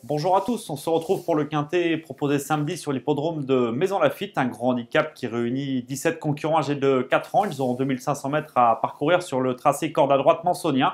Bonjour à tous, on se retrouve pour le quintet proposé samedi sur l'hippodrome de Maisons-Laffitte, un grand handicap qui réunit 17 concurrents âgés de 4 ans. Ils auront 2500 mètres à parcourir sur le tracé corde à droite mansonien.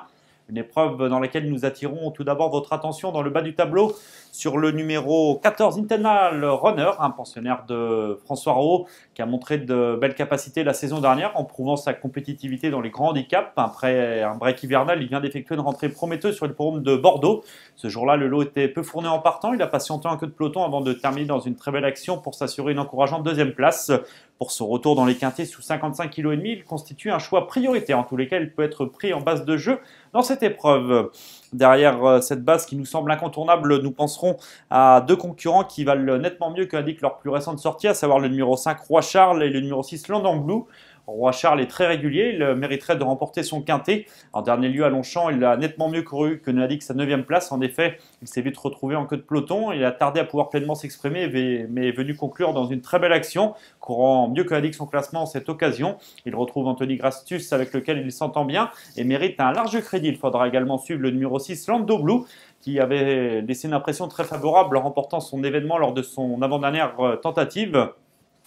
Une épreuve dans laquelle nous attirons tout d'abord votre attention dans le bas du tableau sur le numéro 14 Internal Runner, un pensionnaire de François Rohaut qui a montré de belles capacités la saison dernière en prouvant sa compétitivité dans les grands handicaps. Après un break hivernal, il vient d'effectuer une rentrée prometteuse sur l'hippodrome de Bordeaux. Ce jour-là, le lot était peu fourni en partant. Il a patienté en queue de peloton avant de terminer dans une très belle action pour s'assurer une encourageante deuxième place. Pour son retour dans les quintets sous 55,5 kg, il constitue un choix prioritaire, en tous les cas, il peut être pris en base de jeu dans cette épreuve. Derrière cette base qui nous semble incontournable, nous penserons à deux concurrents qui valent nettement mieux qu'indique leur plus récente sortie, à savoir le numéro 5 Roi Charles et le numéro 6 London Blue. Roi Charles est très régulier, il mériterait de remporter son quintet. En dernier lieu à Longchamp, il a nettement mieux couru que ne l'indique sa 9e place. En effet, il s'est vite retrouvé en queue de peloton. Il a tardé à pouvoir pleinement s'exprimer, mais est venu conclure dans une très belle action, courant mieux que l'indique son classement en cette occasion. Il retrouve Anthony Grastus avec lequel il s'entend bien et mérite un large crédit. Il faudra également suivre le numéro 6 Lando Blue, qui avait laissé une impression très favorable en remportant son événement lors de son avant-dernière tentative.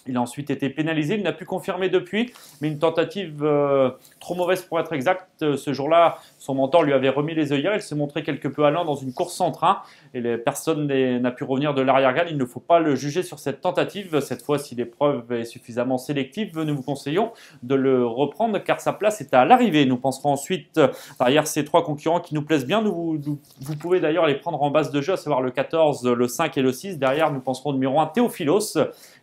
Il a ensuite été pénalisé, il n'a pu confirmer depuis, mais une tentative trop mauvaise pour être exact. Ce jour-là, son mentor lui avait remis les œillères, il s'est montré quelque peu allant dans une course sans train et personne n'a pu revenir de l'arrière-garde. Il ne faut pas le juger sur cette tentative. Cette fois, si l'épreuve est suffisamment sélective, nous vous conseillons de le reprendre car sa place est à l'arrivée. Nous penserons ensuite derrière ces trois concurrents qui nous plaisent bien. Vous pouvez d'ailleurs les prendre en base de jeu, à savoir le 14, le 5 et le 6. Derrière, nous penserons au numéro 1, Théophilos.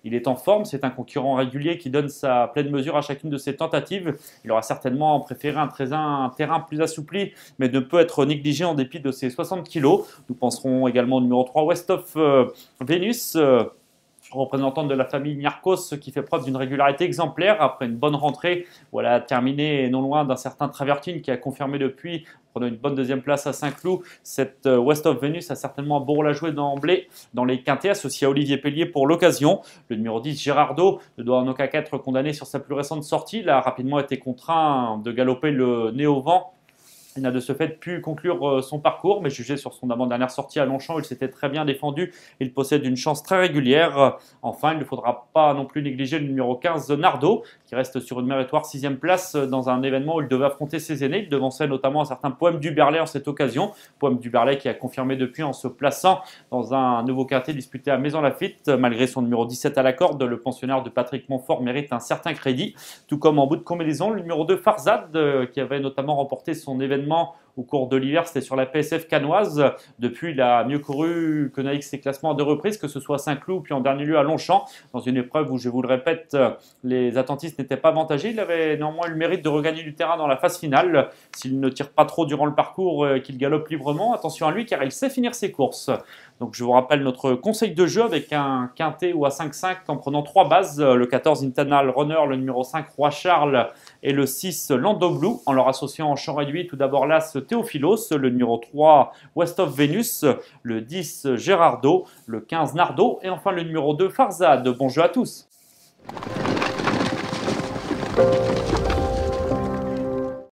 Il est en forme, c'est un concurrent régulier qui donne sa pleine mesure à chacune de ses tentatives. Il aura certainement préféré un terrain plus assoupli, mais ne peut être négligé en dépit de ses 60 kg. Nous penserons également au numéro 3, West of Venus, représentante de la famille Miarcos, qui fait preuve d'une régularité exemplaire après une bonne rentrée où elle a terminé non loin d'un certain Travertine qui a confirmé depuis, prenant une bonne deuxième place à Saint-Cloud. Cette West of Venus a certainement un bon rôle à jouer d'emblée dans les quintets, associé à Olivier Pellier pour l'occasion. Le numéro 10, Gérardo, ne doit en aucun cas être condamné sur sa plus récente sortie. Il a rapidement été contraint de galoper le nez au vent. Il n'a de ce fait pu conclure son parcours, mais jugé sur son avant-dernière sortie à Longchamp, il s'était très bien défendu. Il possède une chance très régulière. Enfin, il ne faudra pas non plus négliger le numéro 15, Nardo, qui reste sur une méritoire 6e place dans un événement où il devait affronter ses aînés. Il devançait notamment un certain Poème du Berlay en cette occasion. Poème du Berlay qui a confirmé depuis en se plaçant dans un nouveau quintet disputé à Maisons-Laffitte. Malgré son numéro 17 à la corde, le pensionnaire de Patrick Montfort mérite un certain crédit. Tout comme en bout de combinaison, le numéro 2, Farzad, qui avait notamment remporté son événement au cours de l'hiver, c'était sur la PSF canoise. Depuis, il a mieux couru que n'avec ses classements à 2 reprises, que ce soit à Saint-Cloud puis en dernier lieu à Longchamp, dans une épreuve où, je vous le répète, les attentistes n'étaient pas avantagés. Il avait néanmoins eu le mérite de regagner du terrain dans la phase finale. S'il ne tire pas trop durant le parcours, qu'il galope librement, attention à lui car il sait finir ses courses. Donc je vous rappelle notre conseil de jeu avec un quintet ou à 5-5 en prenant 3 bases, le 14 Internal Runner, le numéro 5 Roi Charles et le 6 Lando Blue, en leur associant en champ réduit tout d'abord l'As Théophilos, le numéro 3 West of Venus, le 10 Gérardo, le 15 Nardo et enfin le numéro 2 Farzad. Bon jeu à tous.